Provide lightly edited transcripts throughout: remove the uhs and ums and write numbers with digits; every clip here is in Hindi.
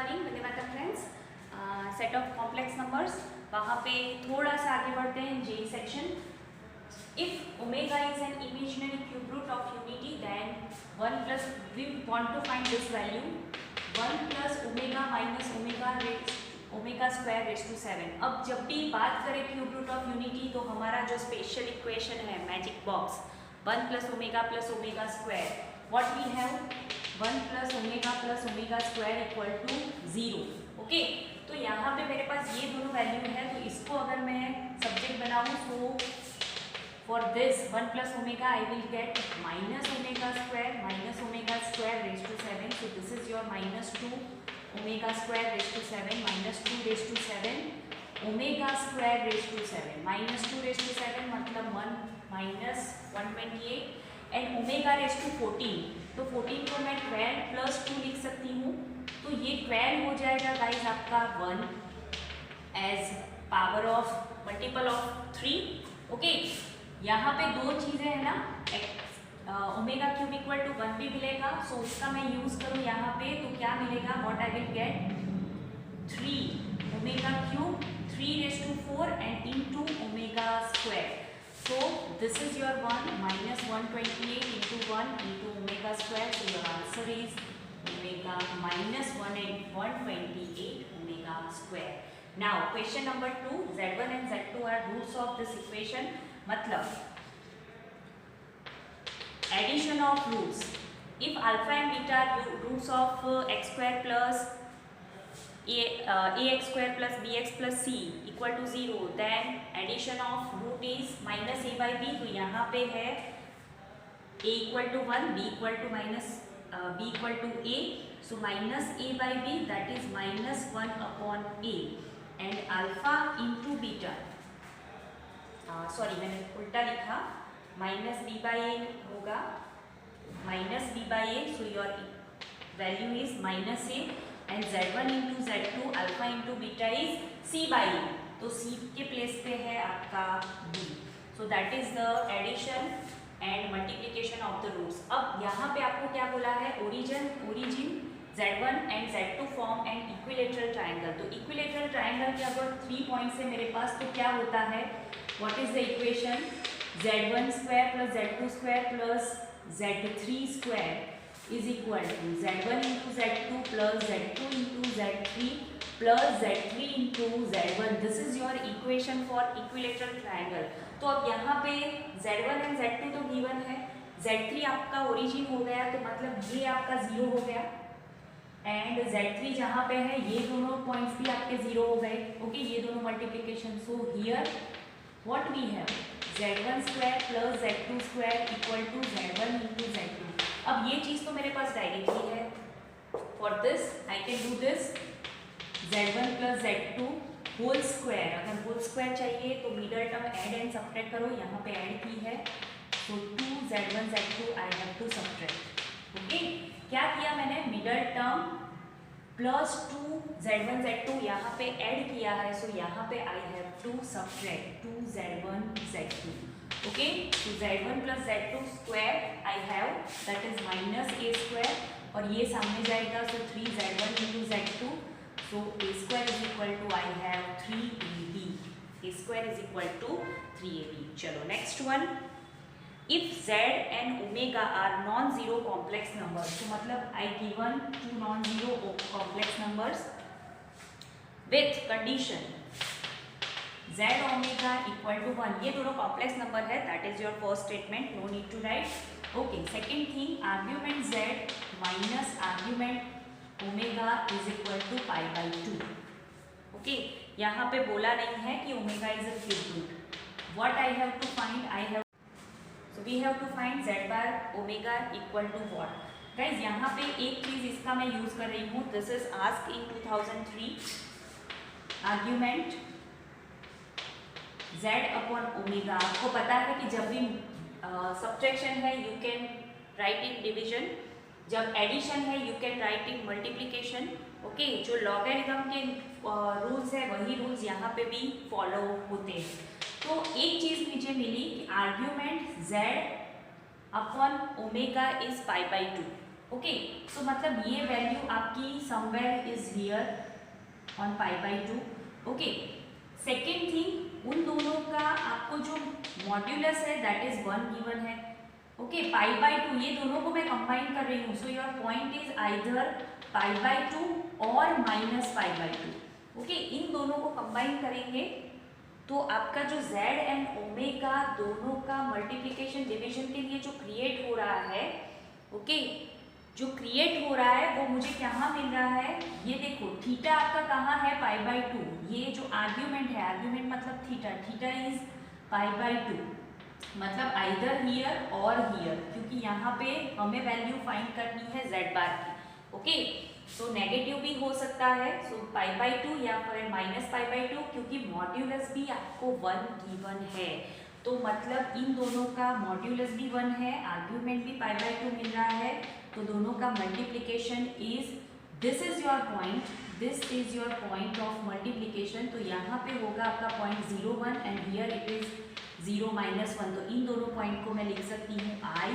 मॉर्निंग वंदे मातरम friends. Set of complex numbers, वहाँ पे थोड़ा सा आगे बढ़ते हैं J section. If omega is an imaginary cube root of unity then 1 plus we want to find this value 1 plus omega minus omega square raise to 7। अब जब भी बात करें क्यूब रूट ऑफ यूनिटी तो हमारा जो स्पेशल इक्वेशन है magic box 1 plus omega square, what we have 1 plus omega square equal to 0। Okay, तो यहाँ पे मेरे पास ये दोनों वैल्यू है, तो इसको अगर मैं सब्जेक्ट बनाऊँ तो for this 1 plus omega I will get minus omega square raise to 7। So this is your -2 omega square raise to 7 -2 raise to 7 omega square raise to 7 -2 raise to 7 मतलब 1 minus 128 and omega raise to 14। तो 14 को मैं 12 प्लस 2 लिख सकती हूँ, तो ये 12 हो जाएगा गाइज आपका 1 as power of multiple of 3। Okay, यहाँ पे दो चीज़ें हैं ना, ओमेगा क्यूब इक्वल टू 1 भी मिलेगा, सो उसका मैं यूज़ करूँ यहाँ पे तो क्या मिलेगा, what I will get 3 omega cube 3 raise to 4 and into omega square. So this is your 1 minus 128 into 1 into omega square. So your answer is omega minus 128 omega square. Now question number 2, z1 and z2 are roots of this equation. मतलब addition of roots. If alpha and beta are roots of x square plus ax square plus bx plus c equal to 0, then addition of root is minus a by b। तो यहाँ पे है a equal to 1, b equal to b equal to a, so minus a by b that is minus 1 upon a and alpha into beta, sorry मैंने उल्टा लिखा, minus b by a होगा minus b by a, so your value is minus a and z1 into z2 alpha into beta is c by a, तो c के प्लेस पे है आपका b। So that is the addition and multiplication of the roots. अब यहाँ पे आपको क्या बोला है, origin z1 and z2 form and equilateral triangle. तो इक्विलेटरल ट्राइंगल के अगर 3 पॉइंट्स है मेरे पास, तो क्या होता है, what is the equation, z1 square plus z2 square plus z3 square is equal to z1 into z2 plus z2 into z3 plus z3 into z1। This is your equation for equilateral triangle। तो अब यहाँ पे z1 and z2 तो given है, z3 आपका ओरिजिन हो गया, तो मतलब ये आपका 0 हो गया एंड z3 जहाँ पे है ये दोनों पॉइंट्स भी आपके 0 हो गए। ओके, ये दोनों multiplication. So here what we have z1 square plus z2 square equal to z1 into z2। अब ये चीज़ तो मेरे पास डायरेक्टली है, for this I can do this z1 plus z2 whole square. अगर होल स्क्वायर चाहिए तो middle term add and subtract करो, यहाँ पे ऐड की है, so 2 z1 z2 I have to subtract. Okay, क्या किया मैंने, middle term plus 2 z1 z2 यहाँ पे ऐड किया है, सो यहाँ पे I have to subtract 2 z1 z2। Okay, so z1 plus z2 square I have that is minus a square और ये सामने जाएगा, so 3 z1 into z2, so a square is equal to I have 3ab, a square is equal to 3ab। चलो next one, if z and omega are non-zero complex numbers, तो मतलब I given two non-zero complex numbers with condition z omega equal to 1, ये दोनों कॉम्प्लेक्स नंबर है, that is your first statement, no need to write. Okay, second thing, argument z minus argument omega is equal to pi by 2। Okay, यहाँ पे बोला नहीं है कि omega is a cube root. What I have to find, I have, so we have to find z bar omega equal to what. Guys यहाँ पे एक चीज़ इसका मैं यूज़ कर रही हूँ, this is ask in 2003, argument z upon omega. आपको पता है कि जब भी सब्ट्रैक्शन है you can right in division, जब एडिशन है you can right in multiplication. Okay, जो लॉगरिथम के रूल्स है वही रूल्स यहाँ पे भी फॉलो होते हैं। तो एक चीज़ मुझे मिली कि argument z upon omega is pi by 2। Okay, so मतलब ये वैल्यू आपकी somewhere is here on pi by two. Okay, second thing, उन दोनों का आपको जो मॉड्यूलस है दैट इज 1 गिवन है। ओके, पाई बाई टू, ये दोनों को मैं कंबाइन कर रही हूँ, so your point is either pi by two और minus pi by two. Okay, इन दोनों को कंबाइन करेंगे तो आपका जो z एंड ओमेगा दोनों का मल्टीप्लिकेशन डिवीजन के लिए जो क्रिएट हो रहा है, ओके, जो क्रिएट हो रहा है वो मुझे कहाँ मिल रहा है, ये देखो थीटा आपका कहाँ है, पाई बाई टू। ये जो आर्ग्यूमेंट है, आर्ग्यूमेंट मतलब theta, theta is pi by to, मतलब आइदर हियर और हियर, क्योंकि यहाँ पे हमें वैल्यू फाइंड करनी है z बार की। ओके, तो नेगेटिव भी हो सकता है, सो पाई बाई टू या फिर माइनस पाई बाई टू, क्योंकि मॉड्यूलस भी आपको 1 गिवन है, तो मतलब इन दोनों का मॉड्यूलस भी 1 है, आर्ग्यूमेंट भी पाई बाई टू मिल रहा है, तो दोनों का multiplication is, this is your point, this is your point of multiplication. तो यहाँ पे होगा आपका point 0 1 and here it is 0 minus 1। तो इन दोनों पॉइंट को मैं लिख सकती हूँ I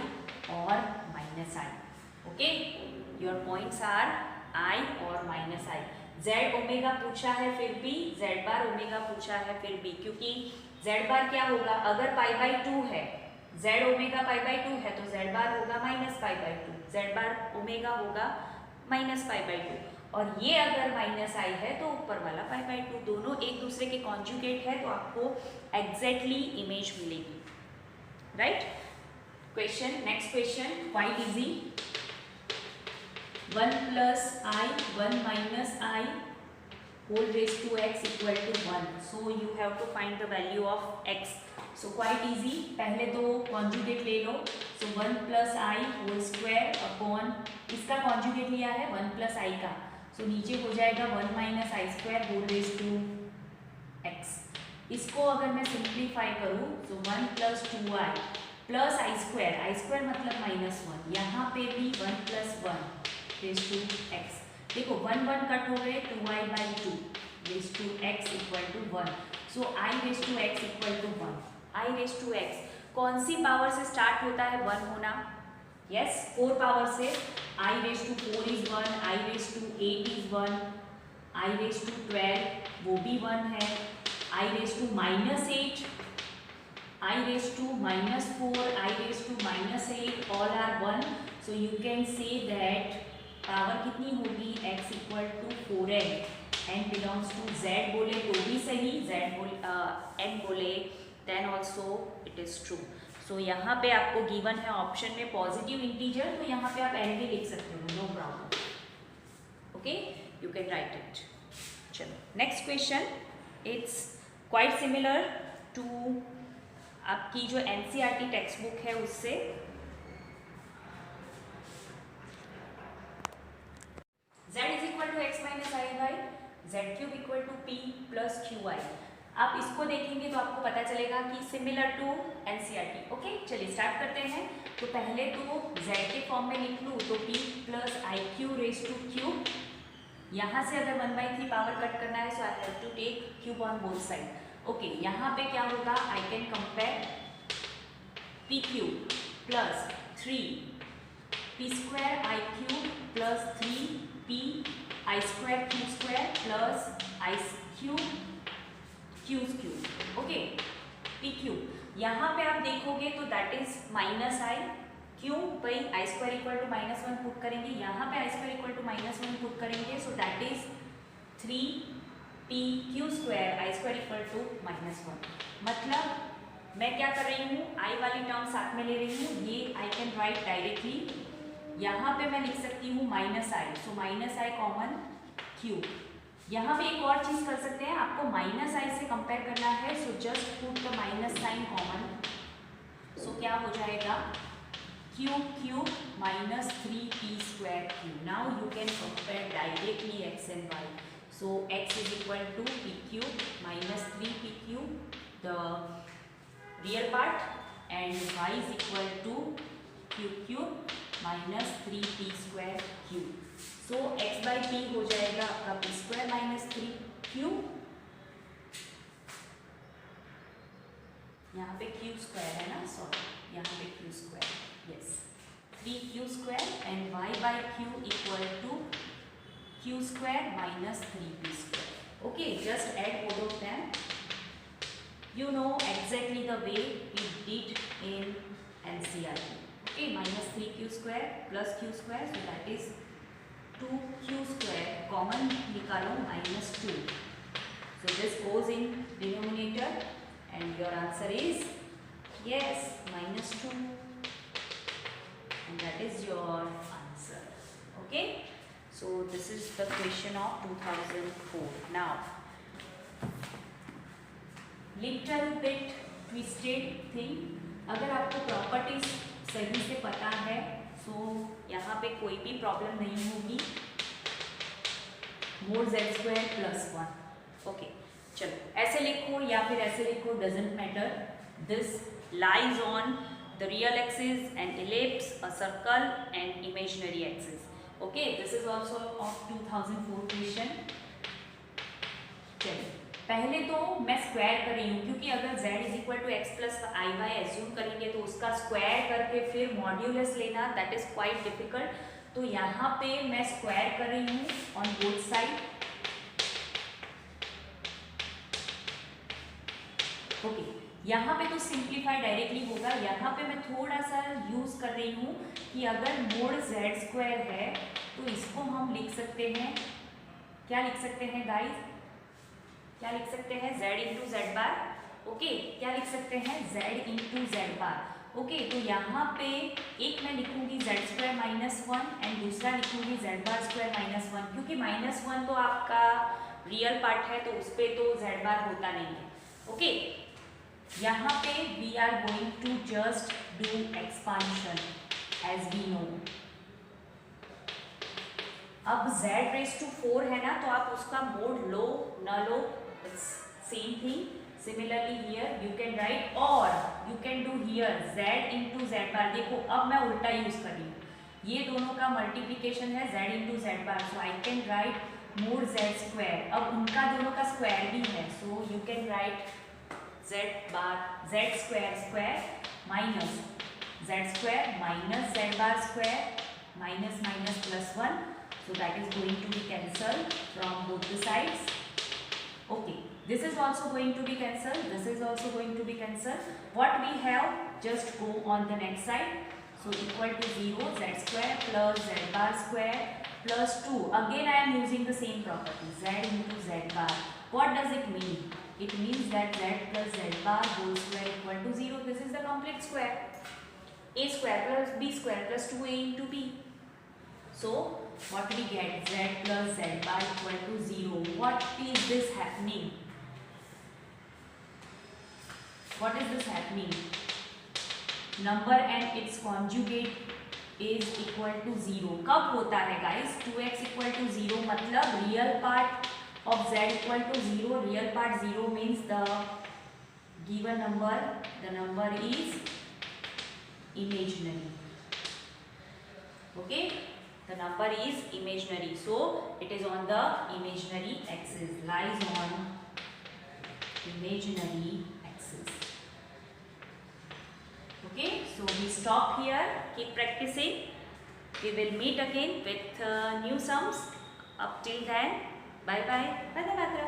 और minus I। Okay, your points are I और माइनस I। Z ओमेगा पूछा है फिर भी, Z बार ओमेगा पूछा है फिर भी, क्योंकि Z बार क्या होगा, अगर पाई बाई टू है, Z omega pi by to है, तो Z बार होगा minus pi by to, Z bar omega होगा माइनस पाई बाई टू, और ये अगर माइनस आई है तो ऊपर वाला पाई बाई टू, दोनों एक दूसरे के कॉन्जुगेट है, तो आपको एग्जैक्टली इमेज मिलेगी, right. Question, next question, quite easy. 1 plus i 1 minus i whole raise to x equal to 1, so you have to find the value of x। So quite easy, पहले तो कॉन्जुगेट ले लो, so 1 plus i whole square upon, इसका कॉन्जुगेट लिया है 1 प्लस आई का, सो नीचे हो जाएगा 1 minus i square whole raise to x। इसको अगर मैं सिंप्लीफाई करूँ, so 1 plus 2i plus i square मतलब माइनस 1, यहाँ पे भी 1 प्लस 1 रेज टू x। देखो 1 1 कट हो गए, 2i by 2 raise to x equal to 1, so i raise to x equal to 1। i raise to x कौन सी पावर से स्टार्ट होता है 1 होना, यस 4 पावर से, i raise to 4 is 1, i raise to 8 is 1, i raise to 12 वो भी 1 है, i raise to minus 8, i raise to minus 4, i raise to minus 8, all are 1, so you can say that power कितनी होगी, x इक्वल टू 4n, n belongs to z बोले तो भी सही, z बोले n बोले then also it is true. So यहाँ पे आपको गिवन है ऑप्शन में पॉजिटिव इंटीजर, तो यहाँ पे आप n भी लिख सकते हो, no problem, okay, you can write it. चलो next question, it's quite similar to आपकी जो NCERT टेक्स्ट बुक है उससे। z is equal to x minus i by z cube equal to p plus q i. आप इसको देखेंगे तो आपको पता चलेगा कि सिमिलर टू NCERT। ओके, चलिए स्टार्ट करते हैं। तो पहले तो z के फॉर्म में लिख लूँ, तो p plus i q raise to cube, यहाँ से अगर 1/3 पावर कट करना है, so I have to take cube on both side. Okay, यहाँ पे क्या होगा, I can compare p cube plus 3 p square i cube plus 3 p i square q square plus i cube q cube. Okay, p cube यहाँ पे आप देखोगे तो दैट इज माइनस आई, क्यों भाई, i square equal to minus 1 put करेंगे, यहाँ पे i square equal to minus 1 put करेंगे, so that is 3p q square i square equal to minus 1। मतलब मैं क्या कर रही हूँ, आई वाली टर्म साथ में ले रही हूँ, ये आई कैन राइट डायरेक्टली, यहाँ पे मैं लिख सकती हूँ माइनस आई, सो माइनस आई कॉमन क्यूब। यहाँ पे एक और चीज़ कर सकते हैं, आपको माइनस आई से कंपेयर करना है, so just put the minus sign common, so क्या हो जाएगा, cube cube minus 3p square cube. Now you can compare directly x and y, so x is equal to p cube minus 3p cube the real part, and y is equal to cube cube minus 3p square cube. So x by p हो जाएगा आपका p स्क्वायर माइनस 3q, यहाँ पे q स्क्वायर है ना, सॉरी यहाँ पे q square, yes 3q square and y by q equal to q square minus 3p square. Okay, just add both of them. You know exactly the way we did in NCERT. Okay, minus 3q square plus q square, so that is 2q square, common निकालो minus 2. So this goes in denominator and your answer is yes, minus 2, and that is your answer. Okay, so this is the question of 2004. Now little bit twisted thing, अगर आपको प्रॉपर्टीज सही से पता है सो यहाँ पे कोई भी प्रॉब्लम नहीं होगी. Mode z square plus 1. Okay, चलो ऐसे लिखो या फिर ऐसे लिखो, doesn't matter. This lies on the real axis and ellipse, a circle and imaginary axis. Okay, this is also of 2004 question. चलिए पहले तो मैं स्क्वायर कर रही हूँ, क्योंकि अगर z is equal to x plus i y assume करेंगे तो उसका स्क्वायर करके फिर मॉड्यूलस लेना दैट इज क्वाइट डिफिकल्ट. तो यहाँ पे मैं स्क्वायर कर रही हूँ ऑन बोथ साइड. ओके, यहाँ पे तो सिंप्लीफाई डायरेक्टली होगा. यहाँ पे मैं थोड़ा सा यूज कर रही हूँ कि अगर मोड z स्क्वायर है तो इसको हम लिख सकते हैं, क्या लिख सकते हैं गाइस, क्या लिख सकते हैं, z इंटू जेड बार. ओके, क्या लिख सकते हैं, z इंटू जेड बार. ओके, तो यहाँ पे एक मैं लिखूंगी z स्क्वायर माइनस 1 एंड दूसरा लिखूंगी z बार स्क्वायर माइनस 1, क्योंकि माइनस 1 तो आपका रियल पार्ट है तो उस पर तो z बार होता नहीं है. ओके, यहाँ पे we are going to just do expansion as we know. अब z रेज टू 4 है ना, तो आप उसका मोड लो न लो, same thing. Similarly here you can write, और you can do here z into z bar. देखो अब मैं उल्टा यूज कर रही हूँ, ये दोनों का मल्टीप्लीकेशन है z into z bar, so I can write mode z square. अब उनका दोनों का स्क्वायर भी है, सो you can right z bar z square square minus z square minus z bar square minus minus plus 1. So that is going to be cancelled from both the sides. Okay, this is also going to be cancelled. This is also going to be cancelled. What we have, just go on the next side. So equal to 0, z square plus z bar square plus 2. Again I am using the same property, z into z bar. What does it mean? It means that z plus z bar whole square equal to 0. This is the complete square. A square plus b square plus 2a into b. So what we get, z plus z bar equal to 0. What is this happening? What is this happening? Number and its conjugate is equal to 0. कब होता है guys? 2x equal to 0 मतलब real part of z equal to 0. Real part 0 means the given number, the number is imaginary. Okay? The number is imaginary, so it is on the imaginary axis, lies on imaginary axis. Okay, so we stop here, keep practicing. We will meet again with new sums. Up till then, bye bye, Vande Mataram.